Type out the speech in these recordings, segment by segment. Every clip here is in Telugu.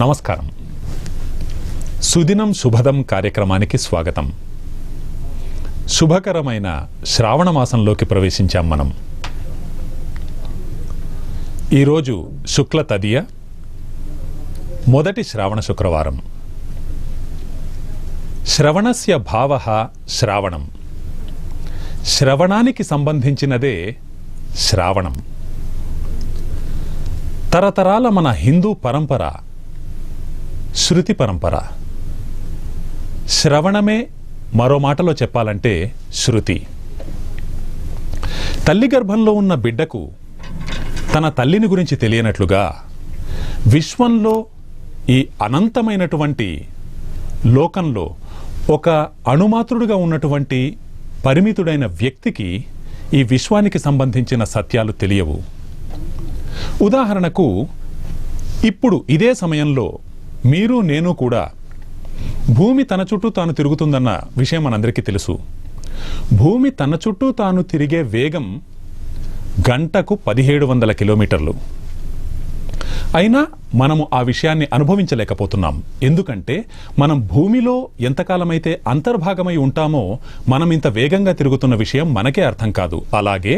నమస్కారం. సుదినం శుభదం కార్యక్రమానికి స్వాగతం. శుభకరమైన శ్రావణ మాసంలోకి ప్రవేశించాం మనం. ఈరోజు శుక్ల తదియ, మొదటి శ్రావణ శుక్రవారం. శ్రవణస్య భావః శ్రావణం. శ్రవణానికి సంబంధించినదే శ్రావణం. తరతరాల మన హిందూ పరంపర శృతి పరంపర. శ్రవణమే మరో మాటలో చెప్పాలంటే శృతి. తల్లి గర్భంలో ఉన్న బిడ్డకు తన తల్లిని గురించి తెలియనట్లుగా విశ్వంలో ఈ అనంతమైనటువంటి లోకంలో ఒక అణుమాత్రుడుగా ఉన్నటువంటి పరిమితుడైన వ్యక్తికి ఈ విశ్వానికి సంబంధించిన సత్యాలు తెలియవు. ఉదాహరణకు ఇప్పుడు ఇదే సమయంలో మీరు నేను కూడా భూమి తన చుట్టూ తాను తిరుగుతుందన్న విషయం మనందరికీ తెలుసు. భూమి తన చుట్టూ తాను తిరిగే వేగం గంటకు 1700 కిలోమీటర్లు. అయినా మనము ఆ విషయాన్ని అనుభవించలేకపోతున్నాం. ఎందుకంటే మనం భూమిలో ఎంతకాలమైతే అంతర్భాగమై ఉంటామో మనం ఇంత వేగంగా తిరుగుతున్న విషయం మనకే అర్థం కాదు. అలాగే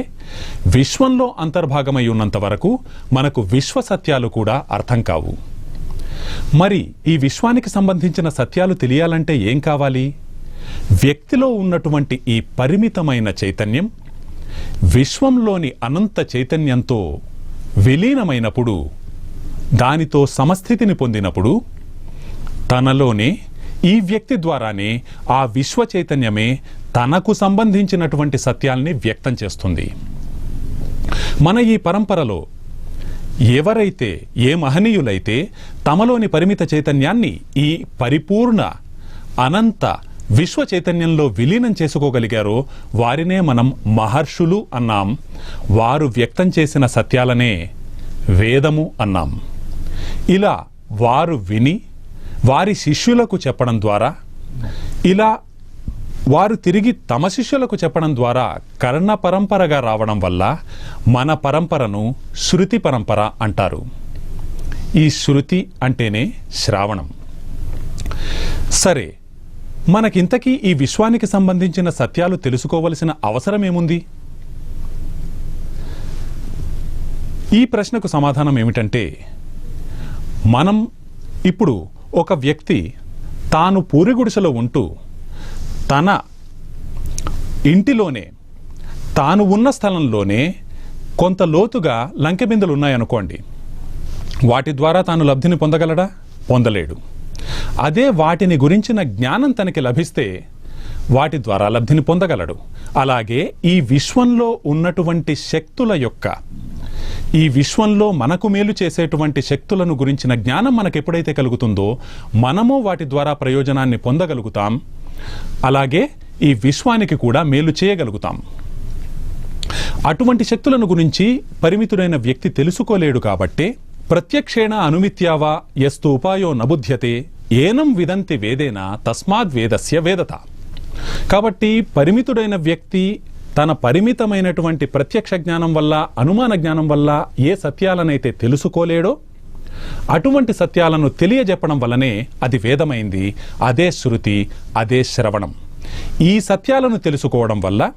విశ్వంలో అంతర్భాగమై ఉన్నంత వరకు మనకు విశ్వ సత్యాలు కూడా అర్థం కావు. మరి ఈ విశ్వానికి సంబంధించిన సత్యాలు తెలియాలంటే ఏం కావాలి? వ్యక్తిలో ఉన్నటువంటి ఈ పరిమితమైన చైతన్యం విశ్వంలోని అనంత చైతన్యంతో విలీనమైనప్పుడు, దానితో సమస్థితిని పొందినప్పుడు తనలోనే ఈ వ్యక్తి ద్వారానే ఆ విశ్వ చైతన్యమే తనకు సంబంధించినటువంటి సత్యాల్ని వ్యక్తం చేస్తుంది. మన ఈ పరంపరలో ఎవరైతే, ఏ మహనీయులైతే తమలోని పరిమిత చైతన్యాన్ని ఈ పరిపూర్ణ అనంత విశ్వ చైతన్యంలో విలీనం చేసుకోగలిగారో వారినే మనం మహర్షులు అన్నాం. వారు వ్యక్తం చేసిన సత్యాలనే వేదము అన్నాం. ఇలా వారు విని వారి శిష్యులకు చెప్పడం ద్వారా, ఇలా వారు తిరిగి తమ శిష్యులకు చెప్పడం ద్వారా కర్ణ పరంపరగా రావడం వల్ల మన పరంపరను శృతి పరంపర అంటారు. ఈ శృతి అంటేనే శ్రావణం. సరే, మనకింతకీ ఈ విశ్వానికి సంబంధించిన సత్యాలు తెలుసుకోవలసిన అవసరం ఏముంది? ఈ ప్రశ్నకు సమాధానం ఏమిటంటే, మనం ఇప్పుడు ఒక వ్యక్తి తాను పూరిగుడిసెలో ఉంటూ తన ఇంటిలోనే, తాను ఉన్న స్థలంలోనే కొంత లోతుగా లంకెబిందెలు ఉన్నాయనుకోండి. వాటి ద్వారా తాను లబ్ధిని పొందగలడా? పొందలేడు. అదే వాటిని గురించిన జ్ఞానం తనకి లభిస్తే వాటి ద్వారా లబ్ధిని పొందగలడు. అలాగే ఈ విశ్వంలో ఉన్నటువంటి శక్తుల యొక్క, ఈ విశ్వంలో మనకు మేలు చేసేటువంటి శక్తులను గురించిన జ్ఞానం మనకు ఎప్పుడైతే కలుగుతుందో మనము వాటి ద్వారా ప్రయోజనాన్ని పొందగలుగుతాం. అలాగే ఈ విశ్వానికి కూడా మేలు చేయగలుగుతాం. అటువంటి శక్తులను గురించి పరిమితుడైన వ్యక్తి తెలుసుకోలేడు. కాబట్టే ప్రత్యక్షేణ అనుమిత్యావా యస్తు ఉపాయో నబుధ్యతే ఏనం విదంతి వేదేన తస్మాద్ వేదస్య వేదత. కాబట్టి పరిమితుడైన వ్యక్తి తన పరిమితమైనటువంటి ప్రత్యక్ష జ్ఞానం వల్ల, అనుమాన జ్ఞానం వల్ల ఏ సత్యాలనైతే తెలుసుకోలేడో అటువంటి సత్యాలను తెలియజెప్పడం వల్లనే అది వేదమైంది. అదే శృతి, అదే శ్రవణం. ఈ సత్యాలను తెలుసుకోవడం వల్ల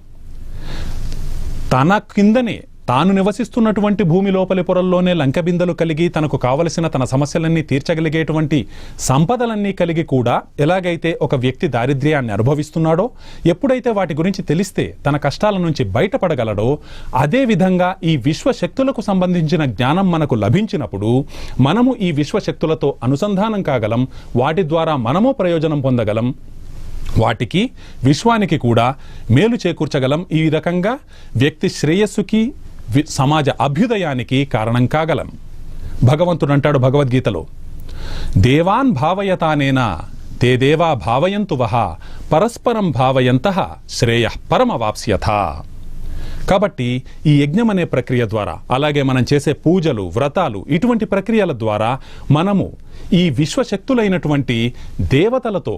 తన కిందనే, తాను నివసిస్తున్నటువంటి భూమి లోపలి పొరల్లోనే లంకబిందెలు కలిగి తనకు కావలసిన తన సమస్యలన్నీ తీర్చగలిగేటువంటి సంపదలన్నీ కలిగి కూడా ఎలాగైతే ఒక వ్యక్తి దారిద్ర్యాన్ని అనుభవిస్తున్నాడో, ఎప్పుడైతే వాటి గురించి తెలిస్తే తన కష్టాల నుంచి బయటపడగలడో, అదేవిధంగా ఈ విశ్వశక్తులకు సంబంధించిన జ్ఞానం మనకు లభించినప్పుడు మనము ఈ విశ్వశక్తులతో అనుసంధానం కాగలం. వాటి ద్వారా మనము ప్రయోజనం పొందగలం. వాటికి, విశ్వానికి కూడా మేలు చేకూర్చగలం. ఈ రకంగా వ్యక్తి శ్రేయస్సుకి, సమాజ అభ్యుదయానికి కారణం కాగలం. భగవంతుడు అంటాడు భగవద్గీతలో, దేవాన్ భావయతానేనా తే దేవా భావయంతు వహ పరస్పరం భావయంతః శ్రేయః పరమవాప్స్యథ. కాబట్టి ఈ యజ్ఞం అనే ప్రక్రియ ద్వారా, అలాగే మనం చేసే పూజలు, వ్రతాలు, ఇటువంటి ప్రక్రియల ద్వారా మనము ఈ విశ్వశక్తులైనటువంటి దేవతలతో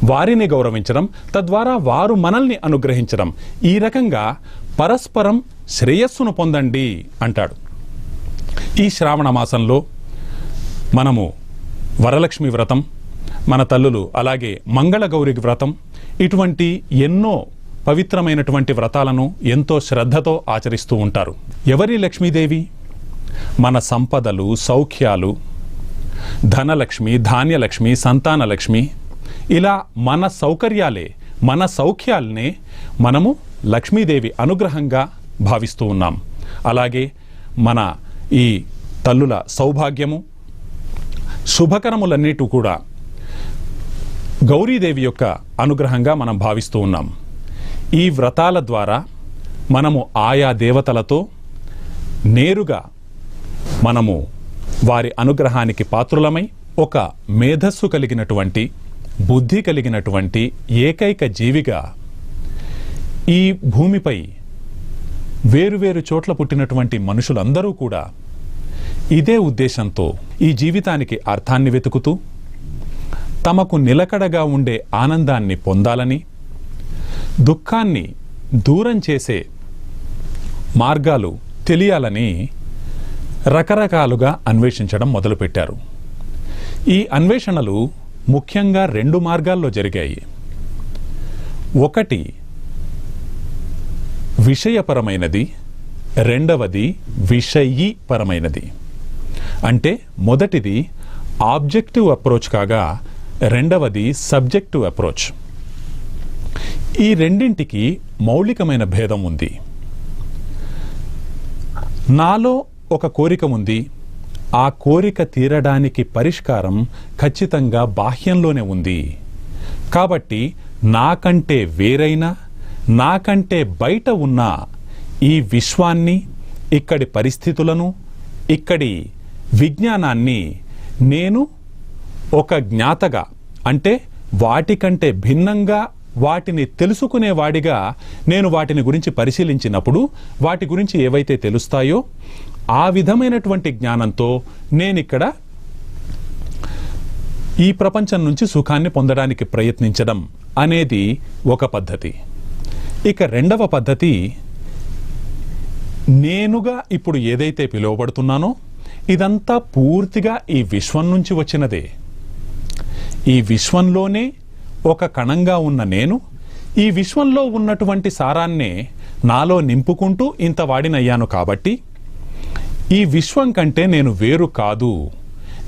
వారిని గౌరవించడం, తద్వారా వారు మనల్ని అనుగ్రహించడం, ఈ రకంగా పరస్పరం శ్రేయస్సును పొందండి అంటాడు. ఈ శ్రావణ మాసంలో మనము వరలక్ష్మి వ్రతం, మన తల్లులు అలాగే మంగళగౌరి వ్రతం, ఇటువంటి ఎన్నో పవిత్రమైనటువంటి వ్రతాలను ఎంతో శ్రద్ధతో ఆచరిస్తూ ఉంటారు. ఎవరి లక్ష్మీదేవి? మన సంపదలు, సౌఖ్యాలు, ధనలక్ష్మి, ధాన్యలక్ష్మి, సంతానలక్ష్మి, ఇలా మన సౌకర్యాలే, మన సౌఖ్యాలనే మనము లక్ష్మీదేవి అనుగ్రహంగా భావిస్తూ ఉన్నాం. అలాగే మన ఈ తల్లుల సౌభాగ్యము, శుభకరములన్నిటి కూడా గౌరీదేవి యొక్క అనుగ్రహంగా మనం భావిస్తూ ఉన్నాం. ఈ వ్రతాల ద్వారా మనము ఆయా దేవతలతో నేరుగా మనము వారి అనుగ్రహానికి పాత్రులమై ఒక మేధస్సు కలిగినటువంటి, బుద్ధి కలిగినటువంటి ఏకైక జీవిగా ఈ భూమిపై వేరువేరు చోట్ల పుట్టినటువంటి మనుషులందరూ కూడా ఇదే ఉద్దేశంతో ఈ జీవితానికి అర్థాన్ని వెతుకుతూ తమకు నిలకడగా ఉండే ఆనందాన్ని పొందాలని, దుఃఖాన్ని దూరం చేసే మార్గాలు తెలియాలని రకరకాలుగా అన్వేషించడం మొదలుపెట్టారు. ఈ అన్వేషణలు ముఖ్యంగా 2 మార్గాల్లో జరిగాయి. ఒకటి విషయపరమైనది, రెండవది విషయీపరమైనది. అంటే మొదటిది ఆబ్జెక్టివ్ అప్రోచ్ కాగా రెండవది సబ్జెక్టివ్ అప్రోచ్. ఈ రెండింటికి మౌలికమైన భేదం ఉంది. నాలో ఒక కోరిక ఉంది, ఆ కోరిక తీరడానికి పరిష్కారం ఖచ్చితంగా బాహ్యంలోనే ఉంది. కాబట్టి నాకంటే వేరైనా, నాకంటే బయట ఉన్న ఈ విశ్వాన్ని, ఇక్కడి పరిస్థితులను, ఇక్కడి విజ్ఞానాన్ని నేను ఒక జ్ఞాతగా, అంటే వాటికంటే భిన్నంగా వాటిని తెలుసుకునేవాడిగా నేను వాటిని గురించి పరిశీలించినప్పుడు వాటి గురించి ఏవైతే తెలుస్తాయో ఆ విధమైనటువంటి జ్ఞానంతో నేనిక్కడ ఈ ప్రపంచం నుంచి సుఖాన్ని పొందడానికి ప్రయత్నించడం అనేది ఒక పద్ధతి. ఇక రెండవ పద్ధతి, నేనుగా ఇప్పుడు ఏదైతే పిలువబడుతున్నానో ఇదంతా పూర్తిగా ఈ విశ్వం నుంచి వచ్చినదే. ఈ విశ్వంలోనే ఒక కణంగా ఉన్న నేను ఈ విశ్వంలో ఉన్నటువంటి సారాన్నే నాలో నింపుకుంటూ ఇంత వాడినయ్యాను. కాబట్టి ఈ విశ్వం కంటే నేను వేరు కాదు,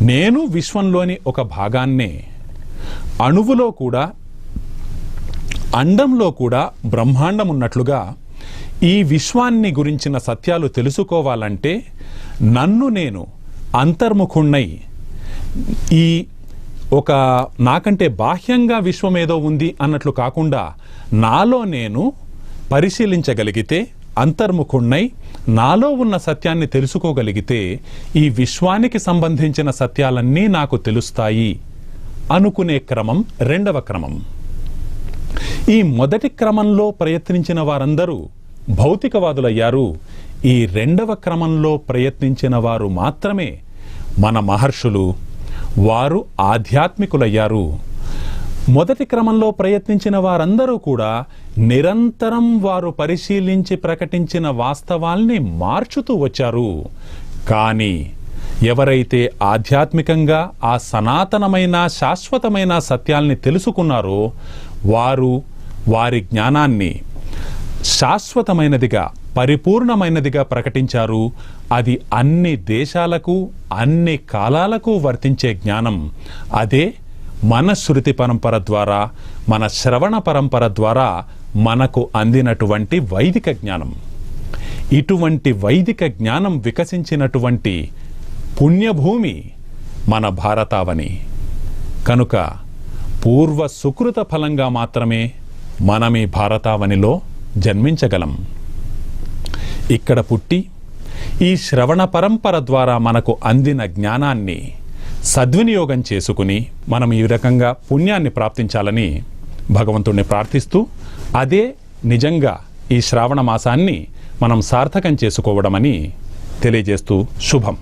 నేను విశ్వంలోని ఒక భాగాన్నే. అణువులో కూడా, అండంలో కూడా బ్రహ్మాండం ఉన్నట్లుగా ఈ విశ్వాన్ని గురించిన సత్యాలు తెలుసుకోవాలంటే నన్ను నేను అంతర్ముఖుణ్ణై, ఈ ఒక నాకంటే బాహ్యంగా విశ్వమేదో ఉంది అన్నట్లు కాకుండా నాలో నేను పరిశీలించగలిగితే, అంతర్ముఖుణ్ణై నాలో ఉన్న సత్యాన్ని తెలుసుకోగలిగితే ఈ విశ్వానికి సంబంధించిన సత్యాలన్నీ నాకు తెలుస్తాయి అనుకునే క్రమం రెండవ క్రమం. ఈ మొదటి క్రమంలో ప్రయత్నించిన వారందరూ భౌతికవాదులయ్యారు. ఈ రెండవ క్రమంలో ప్రయత్నించిన వారు మాత్రమే మన మహర్షులు, వారు ఆధ్యాత్మికులయ్యారు. మొదటి క్రమంలో ప్రయత్నించిన వారందరూ కూడా నిరంతరం వారు పరిశీలించి ప్రకటించిన వాస్తవాల్ని మార్చుతూ వచ్చారు. కానీ ఎవరైతే ఆధ్యాత్మికంగా ఆ సనాతనమైన శాశ్వతమైన సత్యాల్ని తెలుసుకున్నారో వారు వారి జ్ఞానాన్ని శాశ్వతమైనదిగా, పరిపూర్ణమైనదిగా ప్రకటించారు. అది అన్ని దేశాలకు, అన్ని కాలాలకు వర్తించే జ్ఞానం. అదే మన శృతి పరంపర ద్వారా, మన శ్రవణ పరంపర ద్వారా మనకు అందినటువంటి వైదిక జ్ఞానం. ఇటువంటి వైదిక జ్ఞానం వికసించినటువంటి పుణ్యభూమి మన భారతావని. కనుక పూర్వ సుకృత ఫలంగా మాత్రమే మనం ఈ భారతావనిలో జన్మించగలం. ఇక్కడ పుట్టి ఈ శ్రవణ పరంపర ద్వారా మనకు అందిన జ్ఞానాన్ని సద్వినియోగం చేసుకుని మనం ఈ రకంగా పుణ్యాన్ని ప్రాప్తించాలని భగవంతుణ్ణి ప్రార్థిస్తూ, అదే నిజంగా ఈ శ్రావణ మాసాన్ని మనం సార్థకం చేసుకోవడమని తెలియజేస్తూ శుభం.